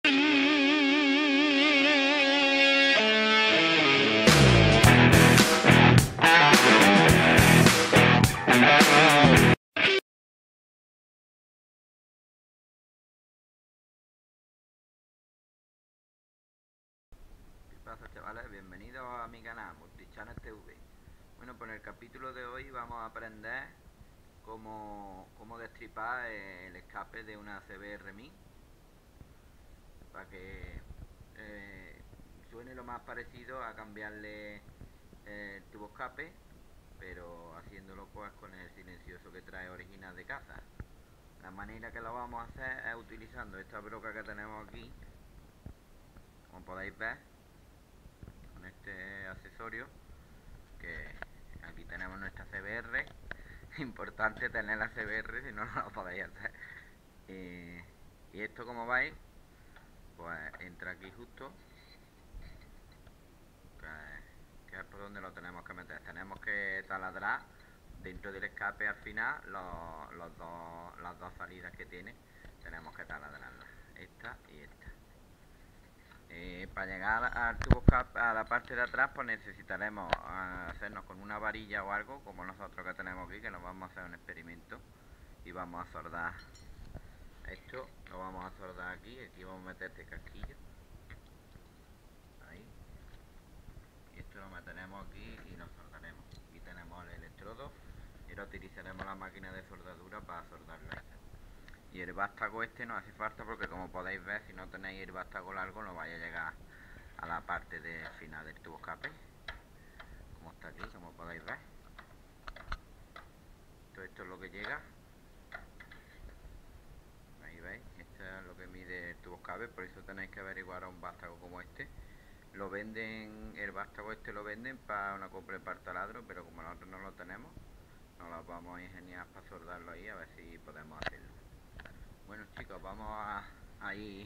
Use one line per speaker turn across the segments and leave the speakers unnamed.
Pasa, chavales, bienvenidos a mi canal Multichannel TV. Bueno, pues en el capítulo de hoy vamos a aprender cómo destripar el escape de una CBR Mini para que suene lo más parecido a cambiarle el tubo escape, pero haciéndolo pues con el silencioso que trae original de casa. La manera que lo vamos a hacer es utilizando esta broca que tenemos aquí, como podéis ver, con este accesorio, que aquí tenemos nuestra CBR. Importante tener la CBR, si no, no lo podéis hacer. Y esto, como veis, pues entra aquí justo, que es por donde lo tenemos que meter. Tenemos que taladrar dentro del escape al final las dos salidas que tiene. Tenemos que taladrarlas, esta y esta. Para llegar al tubo escape, a la parte de atrás, pues necesitaremos hacernos con una varilla o algo, como nosotros que tenemos aquí, que nos vamos a hacer un experimento y vamos a soldar esto. Lo vamos a soldar aquí vamos a meter este casquillo ahí, y esto lo meteremos aquí y lo soldaremos. Aquí tenemos el electrodo y ahora utilizaremos la máquina de soldadura para soldarlo ahí. Y el vástago este no hace falta porque, como podéis ver, si no tenéis el vástago largo no vais a llegar a la parte de final del tubo escape, como está aquí, como podéis ver. Todo esto es lo que llega. Ahí veis, esto es lo que mide el tubo escape, por eso tenéis que averiguar a un vástago como este. Lo venden, el vástago este lo venden para una compra para el taladro, pero como nosotros no lo tenemos, nos lo vamos a ingeniar para soldarlo ahí, a ver si podemos hacerlo. Bueno, chicos, vamos a ir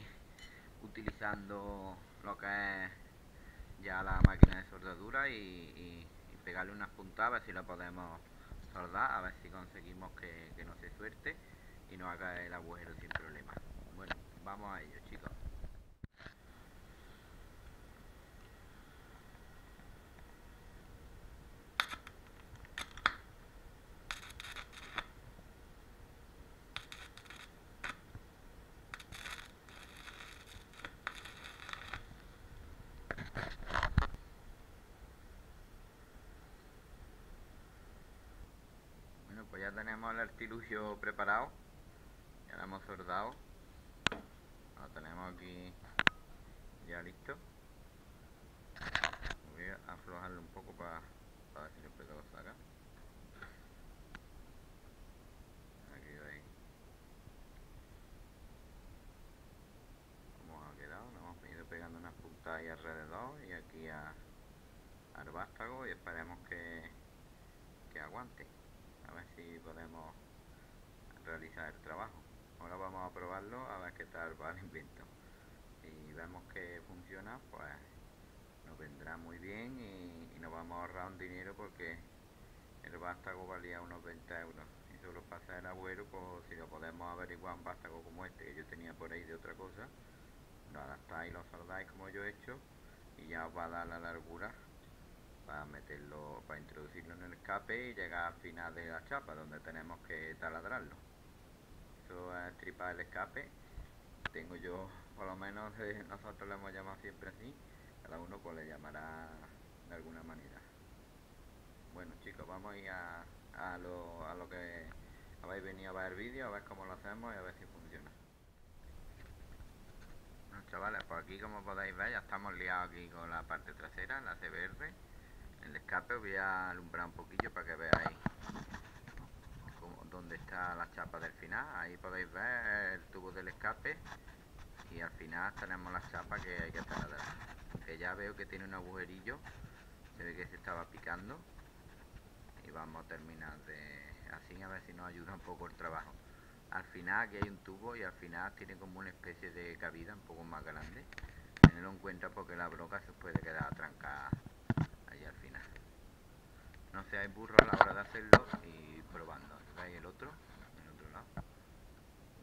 utilizando lo que es ya la máquina de soldadura y pegarle unas puntadas, a ver si la podemos soldar, a ver si conseguimos que no se suelte y no haga el agujero sin problema. Bueno, vamos a ello, chicos. Bueno, pues ya tenemos el artilugio preparado, ya lo hemos soldado, lo tenemos aquí ya listo. Voy a aflojarlo un poco para ver si después lo saca. Aquí veis cómo ha quedado. Nos hemos ido pegando unas puntas ahí alrededor y aquí al vástago, y esperemos que aguante. A ver si podemos realizar el trabajo. Ahora vamos a probarlo a ver qué tal va el invento. Si vemos que funciona, pues nos vendrá muy bien y nos vamos a ahorrar un dinero, porque el vástago valía unos 20 euros. Y solo para hacer el agüero, pues si lo podemos averiguar, un vástago como este que yo tenía por ahí de otra cosa, lo adaptáis y lo soldáis como yo he hecho, y ya os va a dar la largura para meterlo, para introducirlo en el escape y llegar al final de la chapa donde tenemos que taladrarlo. Eso es tripar el escape. Tengo yo, por lo menos nosotros lo hemos llamado siempre así, cada uno pues le llamará de alguna manera. Bueno, chicos, vamos a ir a lo que habéis venido a ver el vídeo, a ver cómo lo hacemos y a ver si funciona. Bueno, chavales, pues aquí, como podéis ver, ya estamos liados aquí con la parte trasera, la CBR. El escape os voy a alumbrar un poquillo para que veáis dónde está la chapa del final. Ahí podéis ver el tubo del escape y al final tenemos la chapa que hay que taladrar, que ya veo que tiene un agujerillo, se ve que se estaba picando, y vamos a terminar de así, a ver si nos ayuda un poco el trabajo. Al final aquí hay un tubo y al final tiene como una especie de cabida un poco más grande. Tenedlo en cuenta porque la broca se puede quedar trancada ahí al final. No seáis burros a la hora de hacerlo y probando. ¿Veis el otro lado?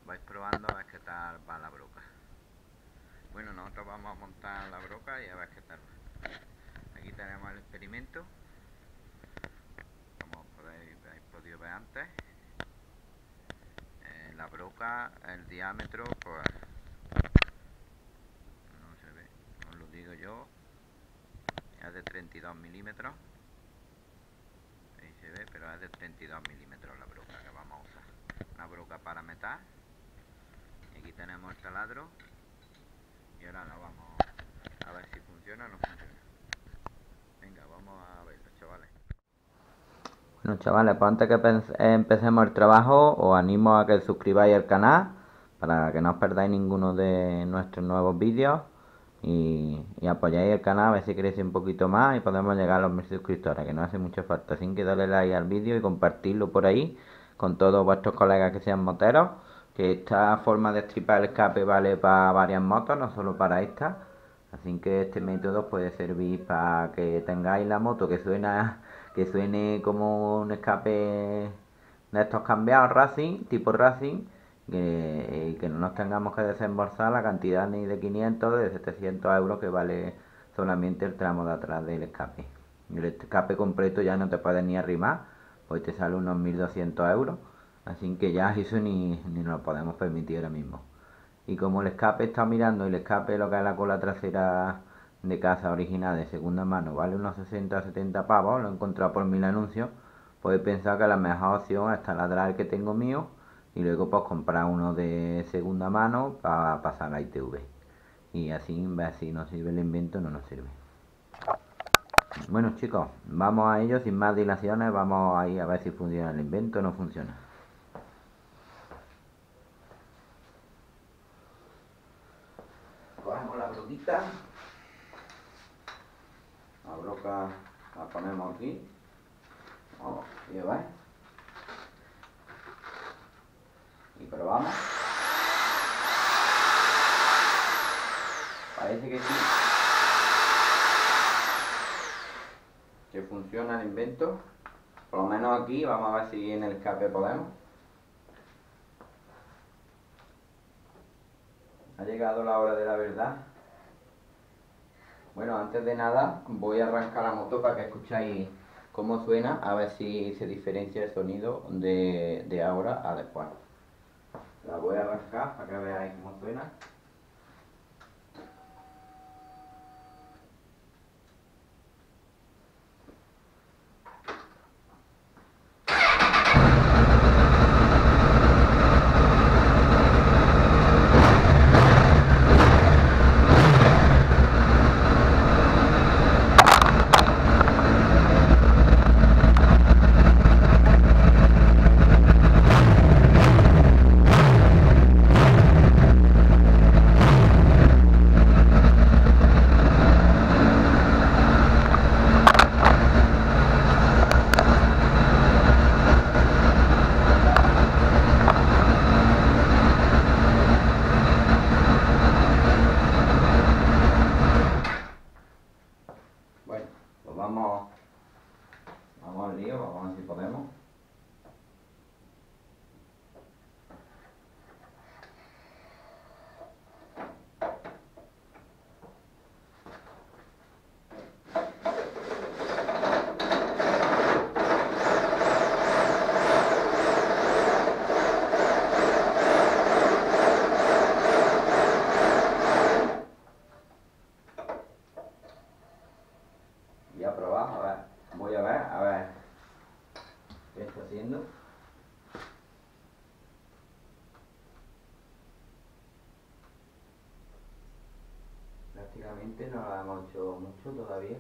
Vais probando a ver qué tal va la broca. nosotros vamos a montar la broca y a ver qué tal. Aquí tenemos el experimento, como habéis podido ver antes. La broca, el diámetro, pues no se ve, os lo digo yo, es de 32 milímetros. Ahí se ve, pero es de 32 milímetros la broca que vamos a usar. Una broca para metal. Y aquí tenemos el taladro. Y ahora lo vamos a ver si funciona o no funciona. Venga, vamos a verlo, chavales.
Bueno, chavales, pues antes que empecemos el trabajo, os animo a que suscribáis al canal para que no os perdáis ninguno de nuestros nuevos vídeos y apoyáis el canal a ver si crece un poquito más y podemos llegar a los 1000 suscriptores, que no hace mucha falta. Así que darle like al vídeo y compartirlo por ahí con todos vuestros colegas que sean moteros, que esta forma de estripar el escape vale para varias motos, no solo para esta. Así que este método puede servir para que tengáis la moto que suene como un escape de estos cambiados racing, tipo racing, que no nos tengamos que desembolsar la cantidad ni de 500 de 700 euros que vale solamente el tramo de atrás del escape. El escape completo ya no te puedes ni arrimar, pues te sale unos 1200 euros, así que ya eso ni nos lo podemos permitir ahora mismo. Y como el escape está mirando, el escape, lo que es la cola trasera de casa original de segunda mano, vale unos 60 o 70 pavos, lo he encontrado por 1000 anuncios, podéis pensar que la mejor opción es taladrar el que tengo mío y luego pues comprar uno de segunda mano para pasar a ITV. Y así, ver si nos sirve el invento o no nos sirve. Bueno, chicos, vamos a ello sin más dilaciones, vamos ahí a ver si funciona el invento o no funciona. Cogemos la broquita, la broca la ponemos aquí, vamos a llevar y probamos. Parece que sí, que funciona el invento, por lo menos aquí. Vamos a ver si en el escape podemos. Ha llegado la hora de la verdad. Bueno, antes de nada voy a arrancar la moto para que escucháis cómo suena, a ver si se diferencia el sonido de ahora a después. La voy a arrancar para que veáis cómo suena. Bueno, pues vamos al lío, vamos a ver si podemos. Y a probar, a ver, voy a ver qué está haciendo. Prácticamente no lo hemos hecho mucho todavía.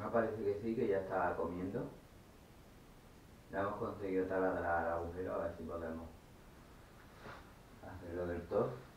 Me parece que sí, que ya está comiendo. Ya hemos conseguido taladrar el agujero, a ver si podemos hacerlo del todo.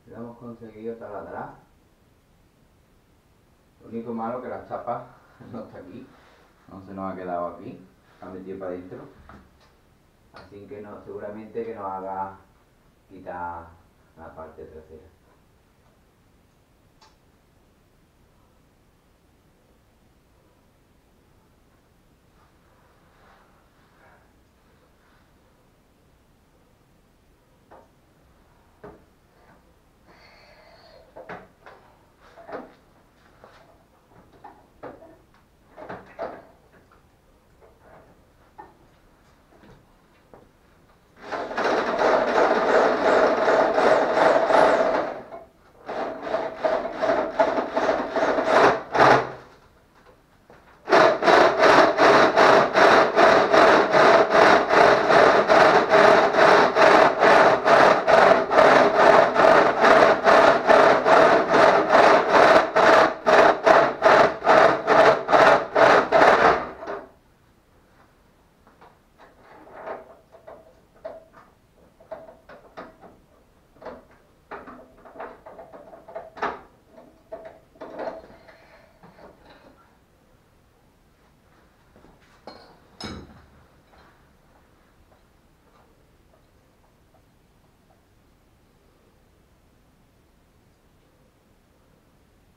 Ya hemos conseguido taladrar. Lo único malo que la chapa no está aquí, no se nos ha quedado aquí, ha metido para adentro. Así que no, seguramente que nos haga quitar la parte trasera.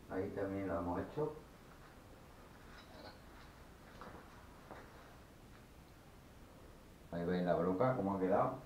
Ahí también lo hemos hecho. Ahí veis la broca cómo ha quedado.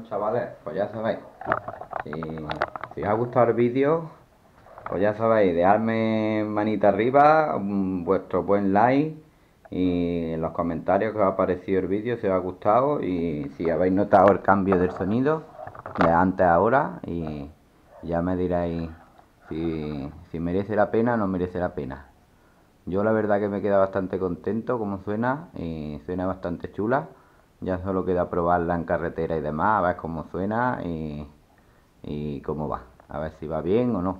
Chavales, pues ya sabéis, si os ha gustado el vídeo, pues ya sabéis, dejadme manita arriba, vuestro buen like y en los comentarios que os ha parecido el vídeo, si os ha gustado y si habéis notado el cambio del sonido de antes a ahora, y ya me diréis si merece la pena o no merece la pena. Yo la verdad que me queda bastante contento como suena, y suena bastante chula, Ya solo queda probarla en carretera y demás, a ver cómo suena y cómo va. A ver si va bien o no.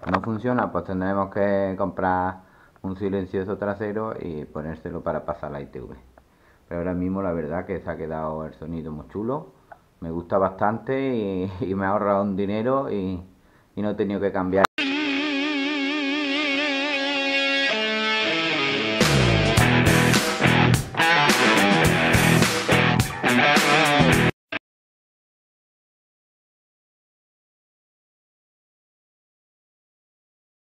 Si no funciona, pues tendremos que comprar un silencioso trasero y ponérselo para pasar la ITV. Pero ahora mismo la verdad que se ha quedado el sonido muy chulo. Me gusta bastante y me ha ahorrado un dinero y no he tenido que cambiar